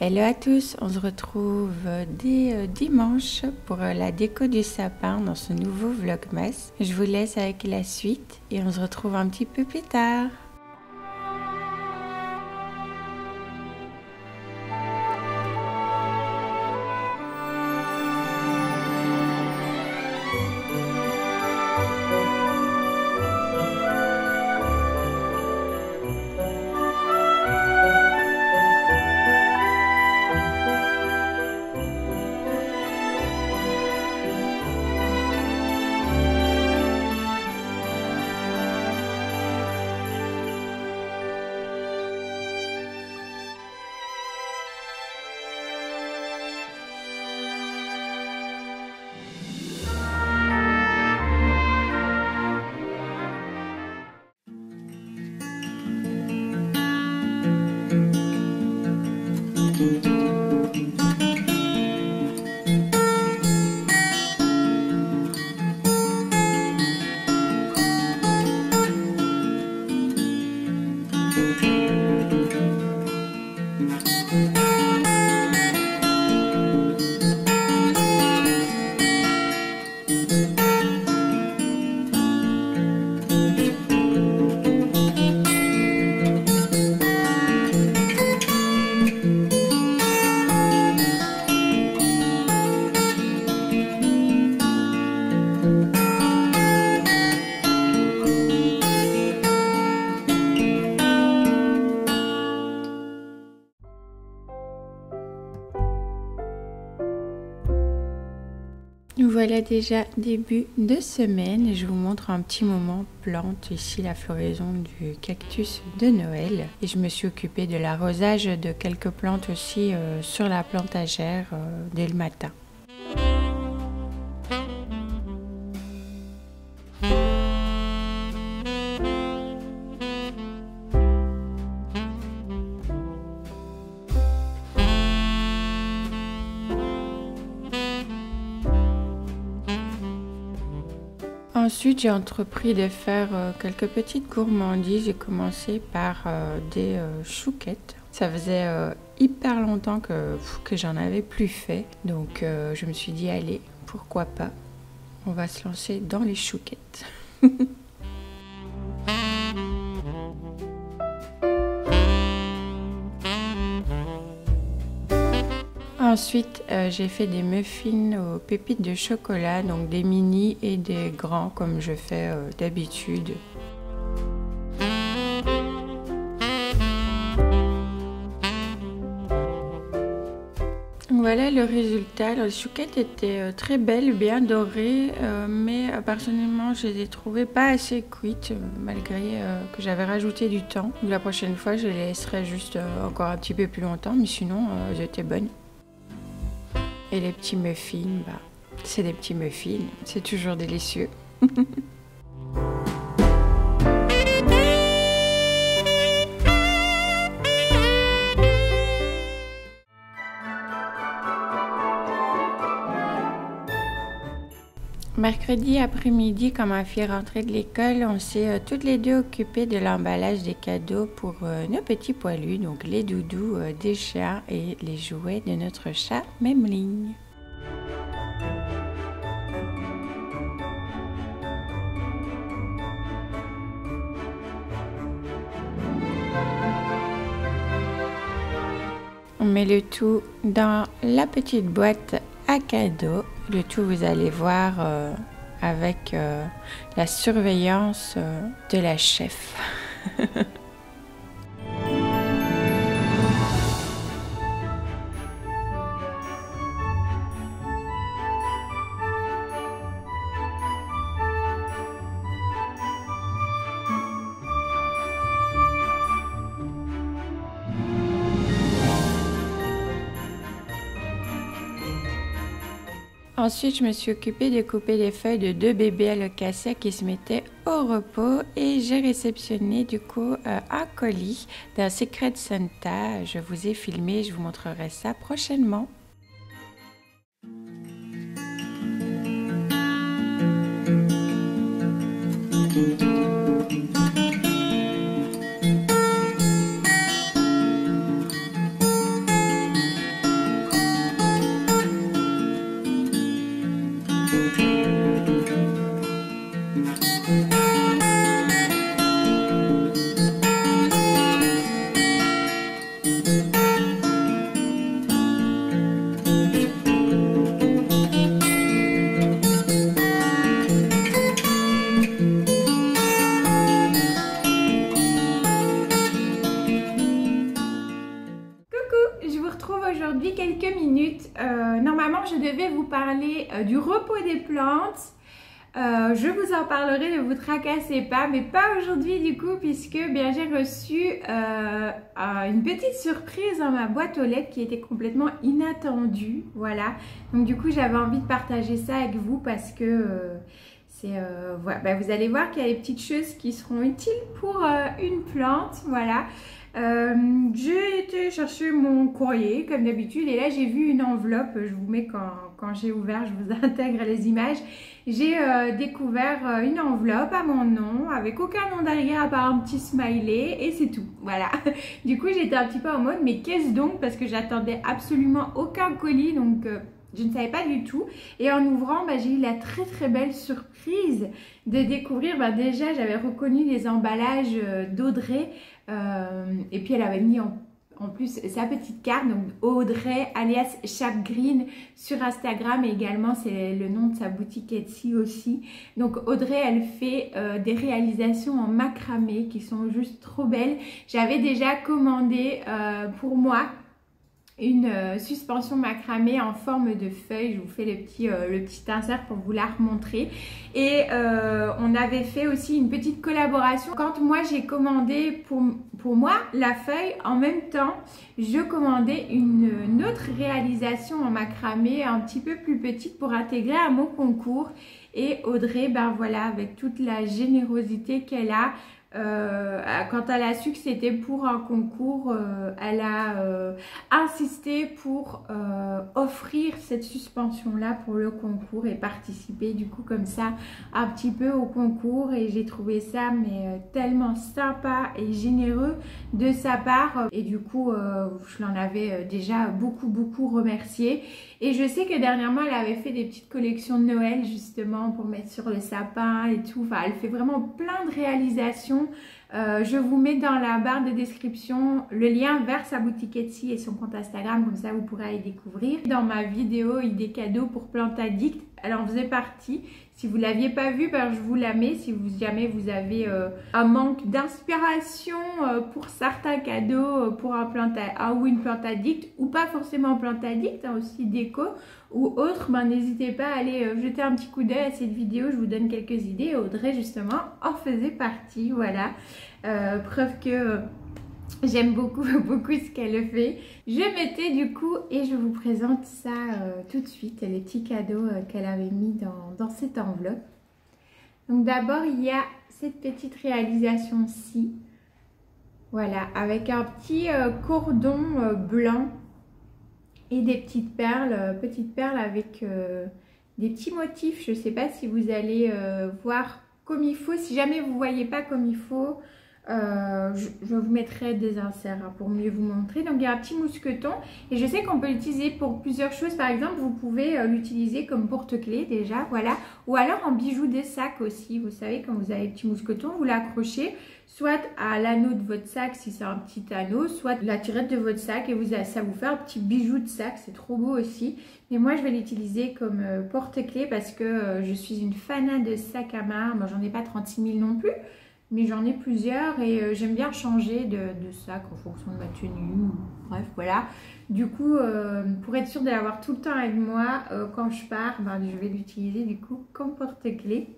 Hello à tous, on se retrouve dès dimanche pour la déco du sapin dans ce nouveau vlogmas. Je vous laisse avec la suite et on se retrouve un petit peu plus tard. Nous voilà déjà début de semaine et je vous montre un petit moment plante ici la floraison du cactus de Noël et je me suis occupée de l'arrosage de quelques plantes aussi sur la plantagère dès le matin. Ensuite, j'ai entrepris de faire quelques petites gourmandises. J'ai commencé par des chouquettes. Ça faisait hyper longtemps que j'en avais plus fait. Donc, je me suis dit, allez, pourquoi pas? On va se lancer dans les chouquettes. Ensuite, j'ai fait des muffins aux pépites de chocolat, donc des mini et des grands comme je fais d'habitude. Voilà le résultat. Les chouquettes étaient très belles, bien dorées, mais personnellement je les ai trouvées pas assez cuites malgré que j'avais rajouté du temps. La prochaine fois je les laisserai juste encore un petit peu plus longtemps, mais sinon elles étaient bonnes. Et les petits muffins, bah, c'est des petits muffins, c'est toujours délicieux. Mercredi après-midi, quand ma fille est rentrée de l'école, on s'est toutes les deux occupées de l'emballage des cadeaux pour nos petits poilus, donc les doudous des chats et les jouets de notre chat Memling. On met le tout dans la petite boîte à cadeaux. Le tout, vous allez voir, avec la surveillance de la chef. Ensuite, je me suis occupée de couper les feuilles de 2 bébés alocacea qui se mettaient au repos et j'ai réceptionné du coup un colis d'un Secret Santa. Je vous ai filmé, je vous montrerai ça prochainement. du repos des plantes. Je vous en parlerai, ne vous tracassez pas, mais pas aujourd'hui du coup, puisque bien j'ai reçu une petite surprise dans ma boîte aux lettres qui était complètement inattendue, voilà. Donc du coup j'avais envie de partager ça avec vous parce que voilà. Bah, vous allez voir qu'il y a des petites choses qui seront utiles pour une plante, voilà. J'ai été chercher mon courrier comme d'habitude et là j'ai vu une enveloppe, je vous mets quand j'ai ouvert, je vous intègre les images. J'ai découvert une enveloppe à mon nom avec aucun nom derrière à part un petit smiley et c'est tout, voilà. Du coup j'étais un petit peu en mode mais qu'est-ce donc, parce que j'attendais absolument aucun colis, donc je ne savais pas du tout. Et en ouvrant, bah, j'ai eu la très belle surprise de découvrir, bah, déjà j'avais reconnu les emballages d'Audrey et puis elle avait mis en plus sa petite carte, donc Audrey alias Chape Green sur Instagram, et également c'est le nom de sa boutique Etsy aussi. Donc Audrey, elle fait des réalisations en macramé qui sont juste trop belles. J'avais déjà commandé pour moi une suspension macramé en forme de feuille. Je vous fais le petit insert pour vous la remontrer. Et on avait fait aussi une petite collaboration. Quand moi j'ai commandé pour moi la feuille, en même temps je commandais une autre réalisation en macramé un petit peu plus petite pour intégrer à mon concours. Et Audrey, ben voilà, avec toute la générosité qu'elle a, quand elle a su que c'était pour un concours, elle a insisté pour offrir cette suspension là pour le concours et participer du coup comme ça un petit peu au concours. Et j'ai trouvé ça mais tellement sympa et généreux de sa part, et du coup je l'en avais déjà beaucoup remercié. Et je sais que dernièrement elle avait fait des petites collections de Noël justement pour mettre sur le sapin et tout. Enfin, elle fait vraiment plein de réalisations. Je vous mets dans la barre de description le lien vers sa boutique Etsy et son compte Instagram, comme ça vous pourrez aller découvrir. Dans ma vidéo idée cadeau pour Plante Addict, elle en faisait partie. Si vous ne l'aviez pas vue, ben, je vous la mets. Si jamais vous avez un manque d'inspiration pour certains cadeaux pour un ou une plante addict, ou pas forcément plante addict, hein, aussi déco ou autre, ben, n'hésitez pas à aller jeter un petit coup d'œil à cette vidéo. Je vous donne quelques idées. Audrey justement en faisait partie, voilà. Preuve que j'aime beaucoup ce qu'elle fait. Je mettais du coup et je vous présente ça tout de suite, les petits cadeaux qu'elle avait mis dans cette enveloppe. Donc d'abord il y a cette petite réalisation-ci, voilà, avec un petit cordon blanc et des petites perles avec des petits motifs. Je ne sais pas si vous allez voir comme il faut. Si jamais vous ne voyez pas comme il faut, je vous mettrai des inserts hein, pour mieux vous montrer. Donc il y a un petit mousqueton et je sais qu'on peut l'utiliser pour plusieurs choses. Par exemple, vous pouvez l'utiliser comme porte-clés déjà, voilà, ou alors en bijoux des sacs aussi. Vous savez, quand vous avez le petit mousqueton, vous l'accrochez soit à l'anneau de votre sac si c'est un petit anneau, soit la tirette de votre sac, et ça vous fait un petit bijou de sac. C'est trop beau aussi. Mais moi je vais l'utiliser comme porte-clés parce que je suis une fanat de sacs à main. Moi j'en ai pas 36 000 non plus, mais j'en ai plusieurs et j'aime bien changer de sac en fonction de ma tenue. Bref, voilà. Du coup, pour être sûre de l'avoir tout le temps avec moi, quand je pars, ben, je vais l'utiliser du coup comme porte-clés.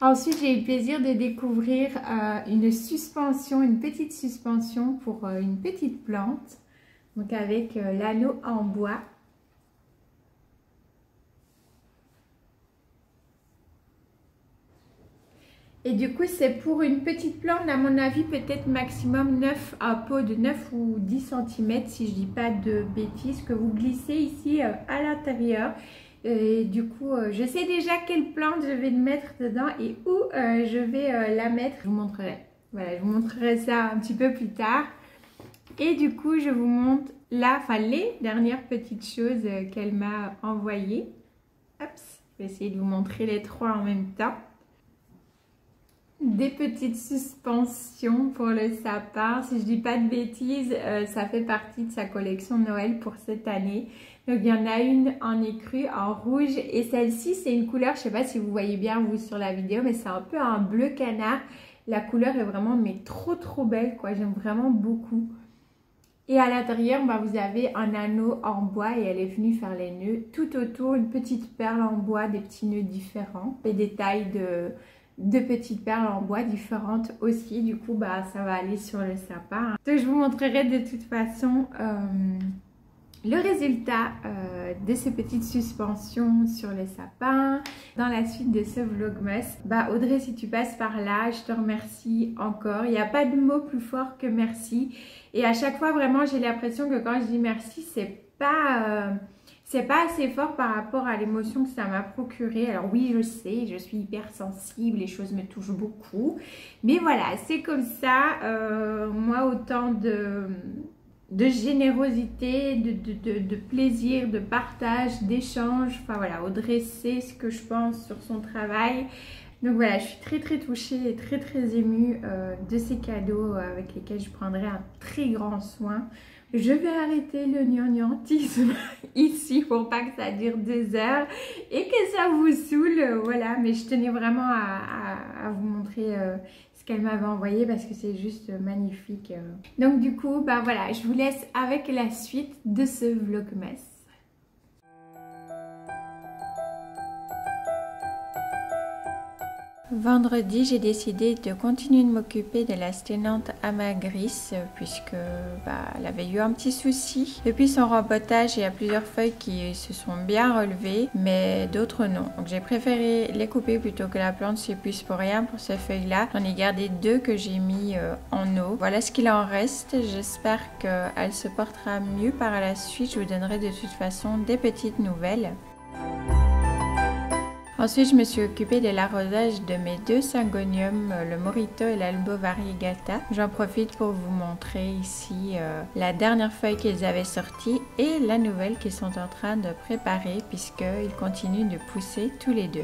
Ensuite, j'ai eu le plaisir de découvrir une suspension, une petite suspension pour une petite plante. Donc avec l'anneau en bois. Et du coup, c'est pour une petite plante, à mon avis, peut-être maximum 9, un pot de 9 ou 10 cm, si je dis pas de bêtises, que vous glissez ici à l'intérieur. Et du coup, je sais déjà quelle plante je vais mettre dedans et où je vais la mettre. Je vous montrerai. Voilà, je vous montrerai ça un petit peu plus tard. Et du coup, je vous montre les dernières petites choses qu'elle m'a envoyées. Hop, je vais essayer de vous montrer les trois en même temps. Des petites suspensions pour le sapin. Si je dis pas de bêtises, ça fait partie de sa collection Noël pour cette année. Donc il y en a une en écru, en rouge, et celle-ci c'est une couleur, je sais pas si vous voyez bien vous sur la vidéo, mais c'est un peu un bleu canard. La couleur est vraiment mais trop belle quoi, j'aime vraiment beaucoup. Et à l'intérieur, vous avez un anneau en bois et elle est venue faire les nœuds. Tout autour, une petite perle en bois, des petits nœuds différents et des tailles de petites perles en bois différentes aussi. Du coup, ça va aller sur le sapin. Donc, je vous montrerai de toute façon le résultat de ces petites suspensions sur le sapin dans la suite de ce vlogmas. Audrey, si tu passes par là, je te remercie encore. Il n'y a pas de mot plus fort que merci. Et à chaque fois, vraiment, j'ai l'impression que quand je dis merci, c'est pas assez fort par rapport à l'émotion que ça m'a procuré. Alors oui, je sais, je suis hyper sensible, les choses me touchent beaucoup. Mais voilà, c'est comme ça. Moi, autant de générosité, de plaisir, de partage, d'échange. Enfin voilà, Audrey sait ce que je pense sur son travail. Donc voilà, je suis très très touchée et très très émue de ces cadeaux avec lesquels je prendrai un très grand soin. Je vais arrêter le gnangnatisme ici pour pas que ça dure 2 heures et que ça vous saoule. Voilà, mais je tenais vraiment à vous montrer ce qu'elle m'avait envoyé parce que c'est juste magnifique. Donc du coup, voilà, je vous laisse avec la suite de ce vlogmas. Vendredi, j'ai décidé de continuer de m'occuper de la sténante Amagris puisque elle avait eu un petit souci. Depuis son rempotage, il y a plusieurs feuilles qui se sont bien relevées, mais d'autres non. Donc j'ai préféré les couper plutôt que la plante s'épuise pour rien pour ces feuilles-là. J'en ai gardé 2 que j'ai mis en eau. Voilà ce qu'il en reste. J'espère qu'elle se portera mieux par la suite. Je vous donnerai de toute façon des petites nouvelles. Ensuite, je me suis occupée de l'arrosage de mes 2 syngoniums, le Morito et l'Albo Variegata. J'en profite pour vous montrer ici la dernière feuille qu'ils avaient sortie et la nouvelle qu'ils sont en train de préparer puisqu'ils continuent de pousser tous les 2.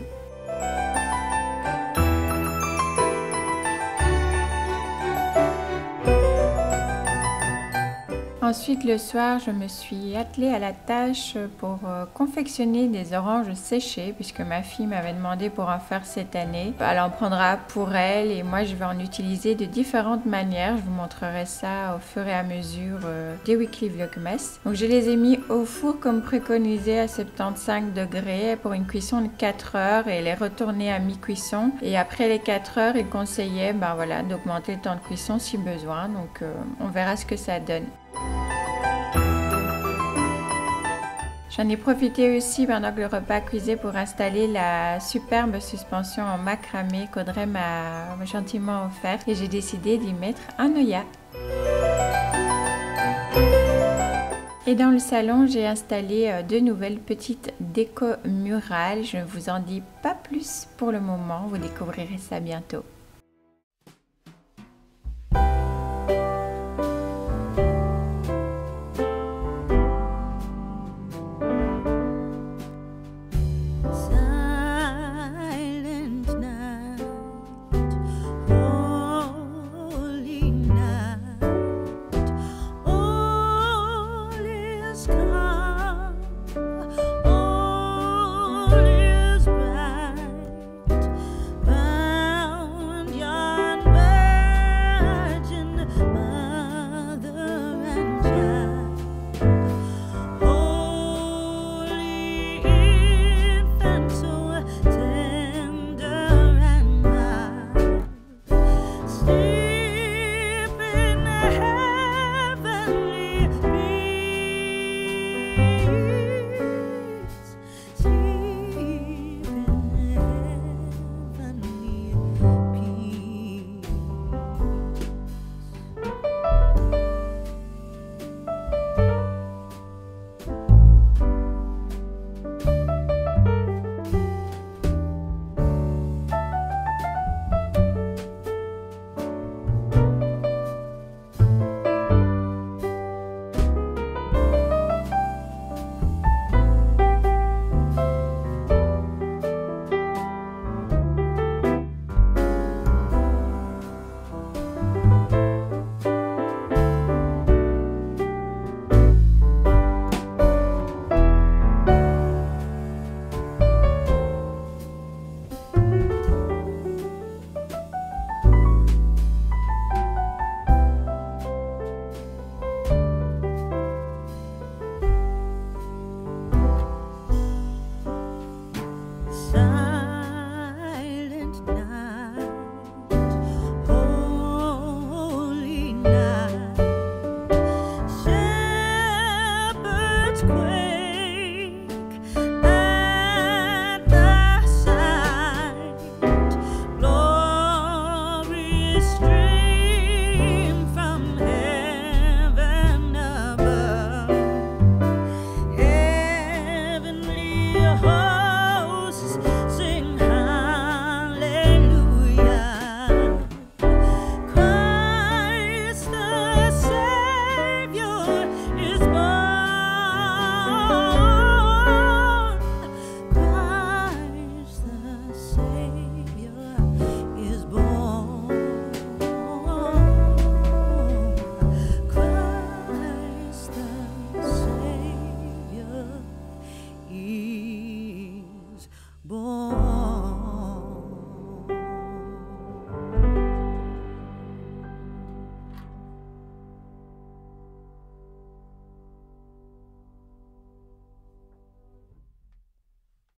Ensuite, le soir, je me suis attelée à la tâche pour confectionner des oranges séchées puisque ma fille m'avait demandé pour en faire cette année. Elle en prendra pour elle et moi, je vais en utiliser de différentes manières. Je vous montrerai ça au fur et à mesure des weekly vlogmas. Donc, je les ai mis au four comme préconisé à 75 degrés pour une cuisson de 4 heures et les retourner à mi-cuisson. Et après les 4 heures, il conseillait d'augmenter le temps de cuisson si besoin. Donc, on verra ce que ça donne. J'en ai profité aussi pendant que le repas cuisait pour installer la superbe suspension en macramé qu'Audrey m'a gentiment offert et j'ai décidé d'y mettre un Oya. Et dans le salon, j'ai installé 2 nouvelles petites déco murales. Je ne vous en dis pas plus pour le moment, vous découvrirez ça bientôt.